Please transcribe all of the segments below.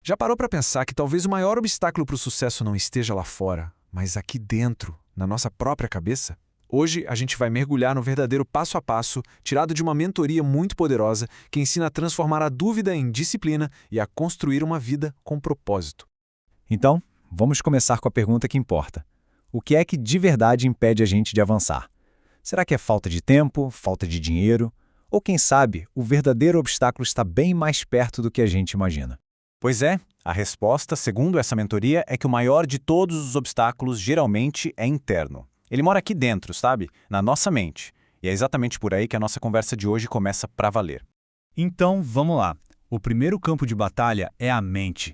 Já parou para pensar que talvez o maior obstáculo para o sucesso não esteja lá fora, mas aqui dentro, na nossa própria cabeça? Hoje a gente vai mergulhar no verdadeiro passo a passo, tirado de uma mentoria muito poderosa que ensina a transformar a dúvida em disciplina e a construir uma vida com propósito. Então, vamos começar com a pergunta que importa. O que é que de verdade impede a gente de avançar? Será que é falta de tempo, falta de dinheiro? Ou quem sabe, o verdadeiro obstáculo está bem mais perto do que a gente imagina? Pois é, a resposta, segundo essa mentoria, é que o maior de todos os obstáculos geralmente é interno. Ele mora aqui dentro, sabe? Na nossa mente. E é exatamente por aí que a nossa conversa de hoje começa pra valer. Então, vamos lá. O primeiro campo de batalha é a mente.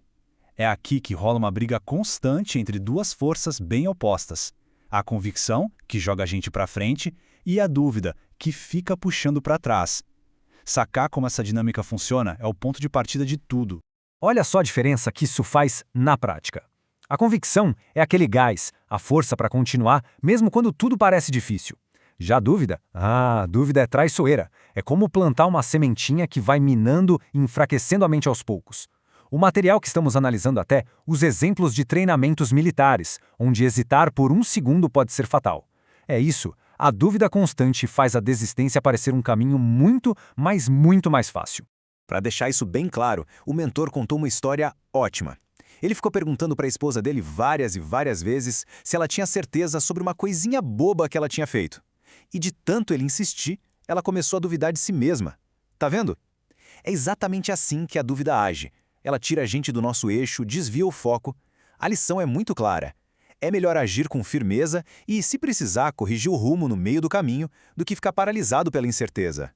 É aqui que rola uma briga constante entre duas forças bem opostas. A convicção, que joga a gente pra frente, e a dúvida, que fica puxando pra trás. Sacar como essa dinâmica funciona é o ponto de partida de tudo. Olha só a diferença que isso faz na prática. A convicção é aquele gás, a força para continuar, mesmo quando tudo parece difícil. Já a dúvida? A dúvida é traiçoeira. É como plantar uma sementinha que vai minando e enfraquecendo a mente aos poucos. O material que estamos analisando até usa exemplos de treinamentos militares, onde hesitar por um segundo pode ser fatal. É isso, a dúvida constante faz a desistência parecer um caminho muito, mas muito mais fácil. Para deixar isso bem claro, o mentor contou uma história ótima. Ele ficou perguntando para a esposa dele várias e várias vezes se ela tinha certeza sobre uma coisinha boba que ela tinha feito. E de tanto ele insistir, ela começou a duvidar de si mesma. Tá vendo? É exatamente assim que a dúvida age. Ela tira a gente do nosso eixo, desvia o foco. A lição é muito clara. É melhor agir com firmeza e, se precisar, corrigir o rumo no meio do caminho do que ficar paralisado pela incerteza.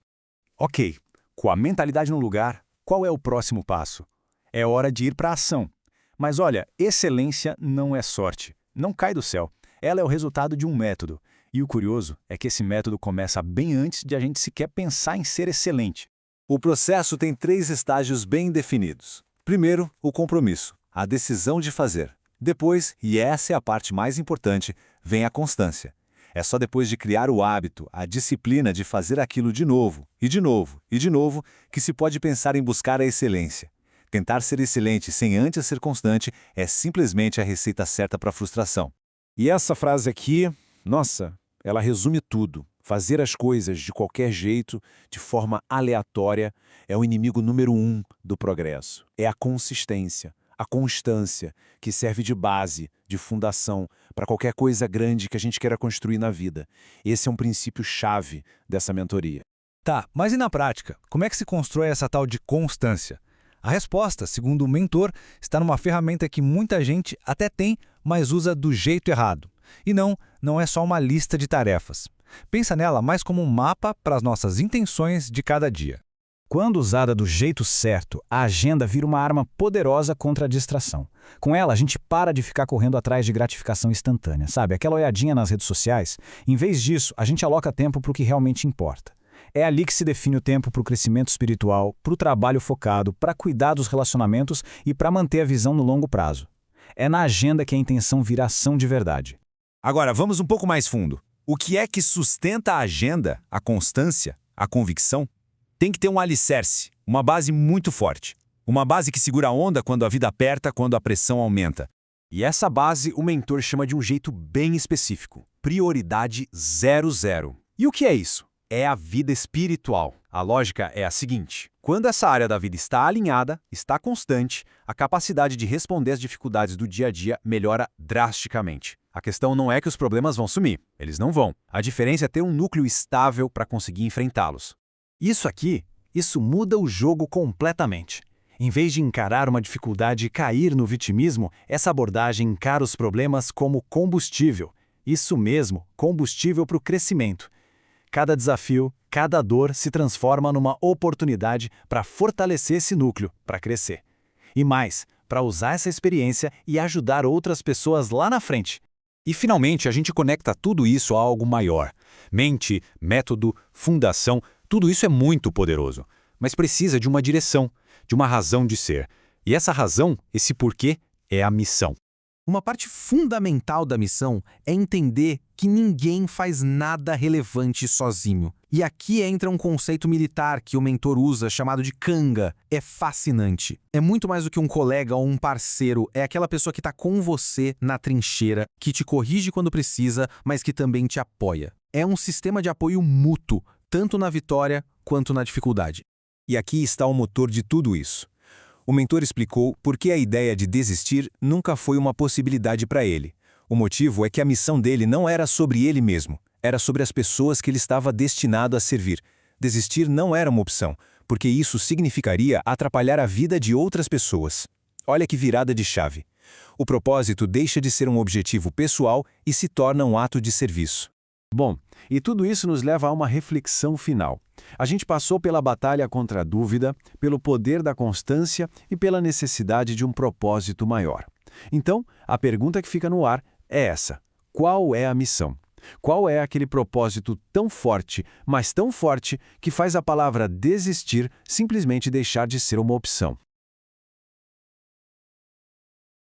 Ok, com a mentalidade no lugar, qual é o próximo passo? É hora de ir para a ação. Mas olha, excelência não é sorte, não cai do céu. Ela é o resultado de um método. E o curioso é que esse método começa bem antes de a gente sequer pensar em ser excelente. O processo tem 3 estágios bem definidos. Primeiro, o compromisso, a decisão de fazer. Depois, e essa é a parte mais importante, vem a constância. É só depois de criar o hábito, a disciplina de fazer aquilo de novo, e de novo, e de novo, que se pode pensar em buscar a excelência. Tentar ser excelente sem antes ser constante é simplesmente a receita certa para a frustração. E essa frase aqui, nossa, ela resume tudo. Fazer as coisas de qualquer jeito, de forma aleatória, é o inimigo número 1 do progresso. É a consistência, a constância, que serve de base, de fundação, para qualquer coisa grande que a gente queira construir na vida. Esse é um princípio-chave dessa mentoria. Tá, mas e na prática? Como é que se constrói essa tal de constância? A resposta, segundo o mentor, está numa ferramenta que muita gente até tem, mas usa do jeito errado. E não é só uma lista de tarefas. Pensa nela mais como um mapa para as nossas intenções de cada dia. Quando usada do jeito certo, a agenda vira uma arma poderosa contra a distração. Com ela, a gente para de ficar correndo atrás de gratificação instantânea, sabe? Aquela olhadinha nas redes sociais. Em vez disso, a gente aloca tempo para o que realmente importa. É ali que se define o tempo para o crescimento espiritual, para o trabalho focado, para cuidar dos relacionamentos e para manter a visão no longo prazo. É na agenda que a intenção vira ação de verdade. Agora, vamos um pouco mais fundo. O que é que sustenta a agenda, a constância, a convicção? Tem que ter um alicerce, uma base muito forte. Uma base que segura a onda quando a vida aperta, quando a pressão aumenta. E essa base o mentor chama de um jeito bem específico. Prioridade 00. E o que é isso? É a vida espiritual. A lógica é a seguinte: quando essa área da vida está alinhada, está constante, a capacidade de responder às dificuldades do dia a dia melhora drasticamente. A questão não é que os problemas vão sumir, eles não vão. A diferença é ter um núcleo estável para conseguir enfrentá-los. Isso muda o jogo completamente. Em vez de encarar uma dificuldade e cair no vitimismo, essa abordagem encara os problemas como combustível. Isso mesmo, combustível para o crescimento. Cada desafio, cada dor se transforma numa oportunidade para fortalecer esse núcleo, para crescer. E mais, para usar essa experiência e ajudar outras pessoas lá na frente. E finalmente a gente conecta tudo isso a algo maior. Mente, método, fundação, tudo isso é muito poderoso. Mas precisa de uma direção, de uma razão de ser. E essa razão, esse porquê, é a missão. Uma parte fundamental da missão é entender que ninguém faz nada relevante sozinho. E aqui entra um conceito militar que o mentor usa, chamado de Kanga. É fascinante. É muito mais do que um colega ou um parceiro, é aquela pessoa que está com você na trincheira, que te corrige quando precisa, mas que também te apoia. É um sistema de apoio mútuo, tanto na vitória quanto na dificuldade. E aqui está o motor de tudo isso. O mentor explicou por que a ideia de desistir nunca foi uma possibilidade para ele. O motivo é que a missão dele não era sobre ele mesmo, era sobre as pessoas que ele estava destinado a servir. Desistir não era uma opção, porque isso significaria atrapalhar a vida de outras pessoas. Olha que virada de chave. O propósito deixa de ser um objetivo pessoal e se torna um ato de serviço. Bom, e tudo isso nos leva a uma reflexão final. A gente passou pela batalha contra a dúvida, pelo poder da constância e pela necessidade de um propósito maior. Então, a pergunta que fica no ar é essa: qual é a missão? Qual é aquele propósito tão forte, mas tão forte, que faz a palavra desistir simplesmente deixar de ser uma opção?